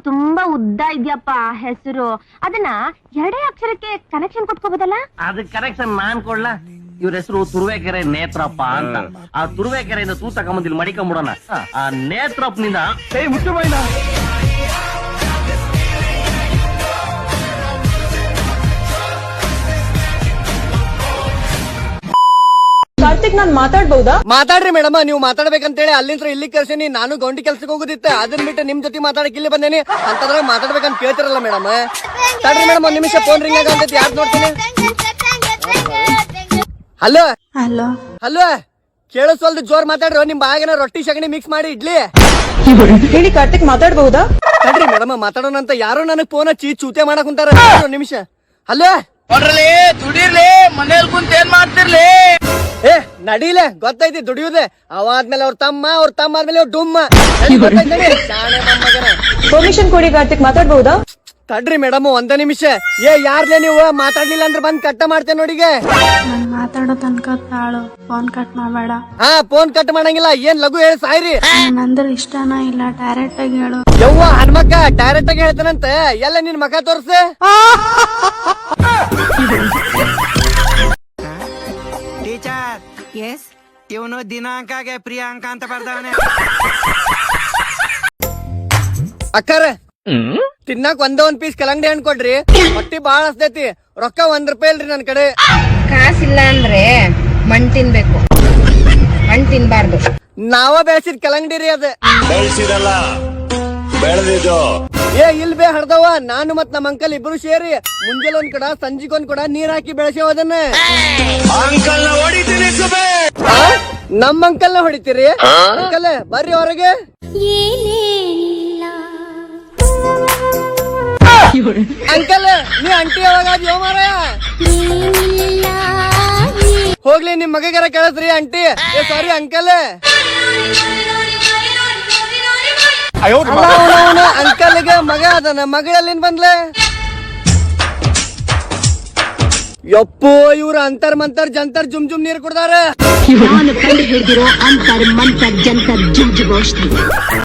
ತುಂಬಾ ಉದ್ದ ಇದ್ಯಪ್ಪ ಹೆಸರು. ಅದನ್ನ ಎರಡೇ ಅಕ್ಷರಕ್ಕೆ ಕನೆಕ್ಷನ್ ಕೊಟ್ಕೋಬೋದಲ್ಲ? ಅದಕ್ಕೆ ಕನೆಕ್ಷನ್ ನಾನ್ ಕೊಡ್ಲಾ? ಇವ್ರ ಹೆಸರು ತುರುವೇಕೆರೆ ನೇತ್ರಪ್ಪ ಅಂತ. ಆ ತುರುವೇಕೆರೆಯಿಂದ ತೂ ತಗೊಂಬಂದಿಲ್ ಮಡಿಕೊಂಬಿಡೋಣ. ಆ ನೇತ್ರಪ್ಪನಿಂದ ಕೈ ಮುಟ್ಟು ಬೈಲ. ಕಾರ್ತಿಕ್, ನಾನ್ ಮಾತಾಡ್ಬಹುದಾ? ಮಾತಾಡ್ರಿ ಮೇಡಮ್, ನೀವು ಮಾತಾಡ್ಬೇಕಂತೇಳಿ ಅಲ್ಲಿಂದ ಇಲ್ಲಿ ಕಳ್ಸೀನಿ. ನಾನು ಗೌಂಡಿ ಕೆಲ್ಸಕ್ಕೆ ಹೋಗುದಿತ್ತೆ, ಅದನ್ನ ಬಿಟ್ಟು ನಿಮ್ ಜೊತೆ ಮಾತಾಡಕ್ ಇಲ್ಲಿ ಬಂದೇನಿ. ಅಂತಂದ್ರೆ ಮಾತಾಡ್ಬೇಕಂತ ಕೇಳ್ತಿರಲ್ಲ ಮೇಡಮ್. ತಡ್ರಿ ಮೇಡಮ್, ಒಂದ್ ನಿಮಿಷ ಫೋನ್ ರಿಂಗ್ ಆಗಂತೈತಿ, ಯಾರು ನೋಡ್ತೀನಿ. ಹಲೋ ಹಲೋ ಹಲೋ, ಕೇಳಿಸ್ವಲ್ದು ಜೋರ್ ಮಾತಾಡ್ರಿ. ನಿಮ್ ಬಾಗಿನ ರೊಟ್ಟಿ ಸಗಣಿ ಮಿಕ್ಸ್ ಮಾಡಿ ಇಡ್ಲಿ. ಹೇಳಿ ಕಾರ್ತಿಕ್, ಮಾತಾಡ್ಬಹುದಾ? ತಡ್ರಿ ಮೇಡಮ್, ಮಾತಾಡೋಣ ಅಂತ ಯಾರೋ ನನಗ್ ಫೋನ್ ಹಚ್ಚಿ ಚೂತೆ ಮಾಡಕ್ ಕುಂತಾರ. ಒಂದ್ ನಿಮಿಷ. ಹಲೋ, ದುಡಿರ್ಲಿ, ಮನೇಲಿ ಕುಂತ ಏನ್ ಮಾಡ್ತಿರ್ಲಿ? ಏ ನಡೀಲೆ, ಗೊತ್ತೈತಿ ದುಡಿಯುದೆ. ಅವಾದ್ಮೇಲೆ ಅವ್ರ ತಮ್ಮ ಆದ್ಮೇಲೆ ಅವ್ರ ಡುಮ್ಮ. ಪರ್ಮಿಷನ್ ಕೊಡಿ ಕಾರ್ತಿಕ್, ಮಾತಾಡ್ಬಹುದಾ? ತಡ್ರಿ ಮೇಡಮ್, ಒಂದ ನಿಮಿಷ. ಏ ಯಾರ್ಲೇ ನೀವು? ಮಾತಾಡ್ಲಿಲ್ಲ ಅಂದ್ರೆ ಬಂದ್ ಕಟ್ಟ ಮಾಡ್ತೇನೆ ನೋಡಿಗೆ. ನಾನ್ ಮಾತಾಡೋ ತನಕ ತಾಳು, ಫೋನ್ ಕಟ್ ಮಾಡಬೇಡ. ಹಾ, ಫೋನ್ ಕಟ್ ಮಾಡಂಗಿಲ್ಲ. ಏನ್ ಲಘು ಹೇಳಿ ಸಾಯ್ರಿ. ನಂದ್ರ ಇಷ್ಟನ ಇಲ್ಲ, ಡೈರೆಕ್ಟ್ ಆಗಿ ಹೇಳು. ಯವ್ವ ಹನ್ಮಕ್ಕ, ಡೈರೆಕ್ಟ್ ಆಗಿ ಹೇಳ್ತಾನಂತ. ಎಲ್ಲ ನಿನ್ ಮಕ ತೋರ್ಸೆ. ಟೀಚರ್, ಎಸ್, ಇವನು ದಿನಾಂಕಗೆ ಪ್ರಿಯಾಂಕ ಅಂತ ಬರ್ದವನೆ. ಅಕ್ಕಾರ, ತಿನ್ನಾಕ್ ಒಂದ್ ಪೀಸ್ ಕಲಂಗಡಿ ಹಣ್ಣು ಕೊಡ್ರಿ. ಹೊಟ್ಟಿ ಬಾಳ ಹಸ್ದೈತಿ. ರೊಕ್ಕ ₹1 ಇಲ್ರಿ ನನ್ ಕಡೆ. ಕಾಸಿಲ್ಲ ಅಂದ್ರೆ ಮಣ್ ತಿನ್ಬೇಕು, ಮಣ್ ತಿನ್ಬಾರ್ದು. ನಾವ ಬೆಳೆಸಿದ್ ಕಲಂಗಡಿ ರೀ ಅದ. ಬೆಳೆಸಿದಲ್ಲ, ಬೆಳೆದಿದ್ದು. ಏ ಇಲ್ ಬೇ ಹಡ್ದವ. ನಾನು ಮತ್ ನಮ್ಮ ಅಂಕಲ್ ಇಬ್ರು ಸೇರಿ ಮುಂಜಾನೆ ಒಂದ್ ಕಡ ಸಂಜಿಗೊಂದ್ ಕಡ ನೀರ್ ಹಾಕಿ ಬೆಳೆಸೇವ ಅದನ್ನ. ಅಂಕಲ್ ನ ಹೊಡಿತೀನಿ ಸುಬೇ. ನಮ್ಮ ಅಂಕಲ್ ನ ಹೊಡಿತೀರಿ? ಅಂಕಲ್ ಬರ್ರಿ ಹೊರಗೆ. ಅಂಕಲ್, ನೀ ಅಂಟಿ ಯಾವಾಗ ಮಾರಾಯ? ಹೋಗ್ಲಿ, ನಿಮ್ ಮಗಗಾರ ಕೇಳಸ್ರಿ ಅಂಟಿ. ಏ ಸಾರಿ ಅಂಕಲ್. ಅಂಕಲ್ಗೆ ಮಗ ಅದನ, ಮಗಳಲ್ಲಿನ್ ಬಂದ್ಲೆ? ಯಪ್ಪೋ, ಇವ್ರ ಅಂತರ್ ಮಂತರ್ ಜಂತರ್ ಜುಮ್ ಜುಮ್ ನೀರ್ ಕುಡ್ದಾರ. ಕಂಡು ಹಿಡಿದಿರೋ ಅಂತರ್ ಮಂತರ್ ಜಂತರ್ ಜುಮ್ ಜುಮ್ ಔಷಧಿ.